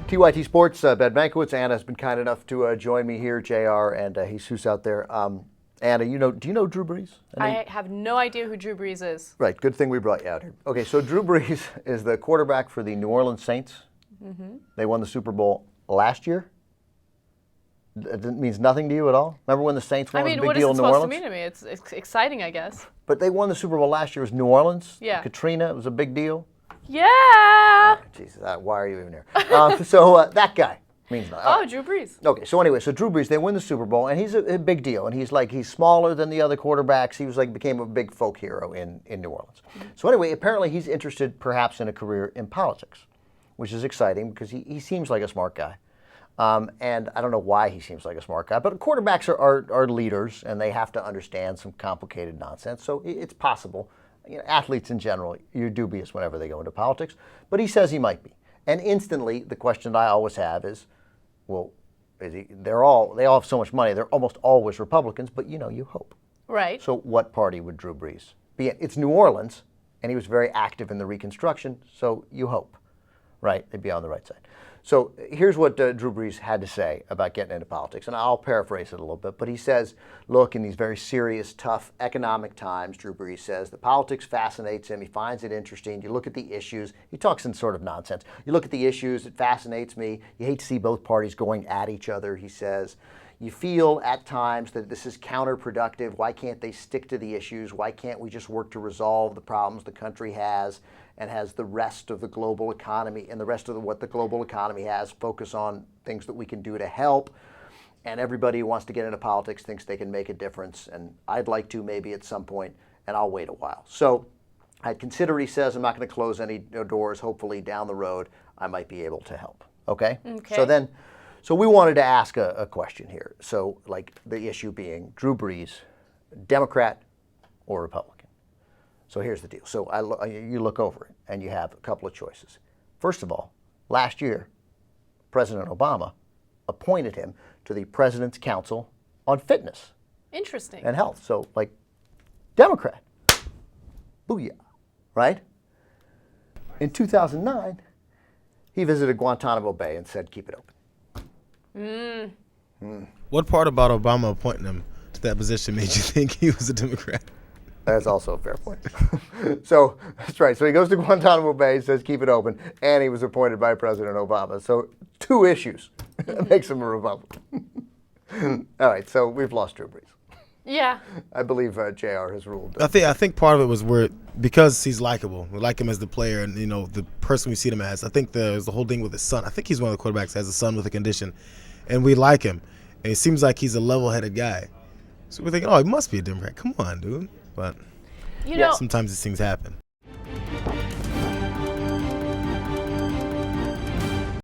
TYT Sports, Ben Mankiewicz. Anna has been kind enough to join me here, JR and Jesus out there. Anna, do you know Drew Brees? I have no idea who Drew Brees is. Right, good thing we brought you out here. Okay, so Drew Brees is the quarterback for the New Orleans Saints. Mm-hmm. They won the Super Bowl last year. It means nothing to you at all? Remember when the Saints won? It was a big deal in New Orleans? What is it supposed to mean to me? It's exciting, I guess. But they won the Super Bowl last year. It was New Orleans. Yeah. Katrina, it was a big deal. Yeah. Jesus, why are you even here? That guy means nothing. Oh, Drew Brees. Okay, so anyway, Drew Brees, they win the Super Bowl, and he's a big deal. And he's smaller than the other quarterbacks. He became a big folk hero in New Orleans. Mm-hmm. So anyway, apparently he's interested perhaps in a career in politics, which is exciting because he seems like a smart guy. And I don't know why he seems like a smart guy, but quarterbacks are leaders, and they have to understand some complicated nonsense. So it's possible. Athletes in general, you're dubious whenever they go into politics, but he says he might be. And instantly, the question I always have is, well, they all have so much money. They're almost always Republicans, but you hope. Right. So what party would Drew Brees be in? It's New Orleans, and he was very active in the Reconstruction, so you hope, right? They'd be on the right side. So here's what Drew Brees had to say about getting into politics, and I'll paraphrase it a little bit, but he says, look, in these very serious, tough economic times, Drew Brees says, the politics fascinates him. He finds it interesting. You look at the issues. He talks in sort of nonsense. You look at the issues. It fascinates me. You hate to see both parties going at each other, he says. You feel at times that this is counterproductive. Why can't they stick to the issues? Why can't we just work to resolve the problems the country has and has the rest of the global economy and the rest of what the global economy has focus on things that we can do to help? And everybody who wants to get into politics thinks they can make a difference. And I'd like to maybe at some point, and I'll wait a while. So I'd consider, he says, I'm not going to close any doors. Hopefully down the road, I might be able to help. Okay? So we wanted to ask a question here. So like the issue being Drew Brees, Democrat or Republican? So here's the deal. So you look over it and you have a couple of choices. First of all, last year, President Obama appointed him to the President's Council on Fitness. Interesting. And Health. So like Democrat. Booyah. Right? In 2009, he visited Guantanamo Bay and said, keep it open. What part about Obama appointing him to that position made you think he was a Democrat? That's also a fair point. So that's right. So he goes to Guantanamo Bay, says keep it open, and he was appointed by President Obama. So two issues that makes him a Republican. All right. So we've lost Drew Brees. Yeah. I believe JR has ruled. I think part of it was because he's likable. We like him as the player and the person we see him as. I think there's the whole thing with his son. I think he's one of the quarterbacks that has a son with a condition, and we like him. And it seems like he's a level-headed guy. So we're thinking, he must be a Democrat. Come on, dude. But sometimes these things happen.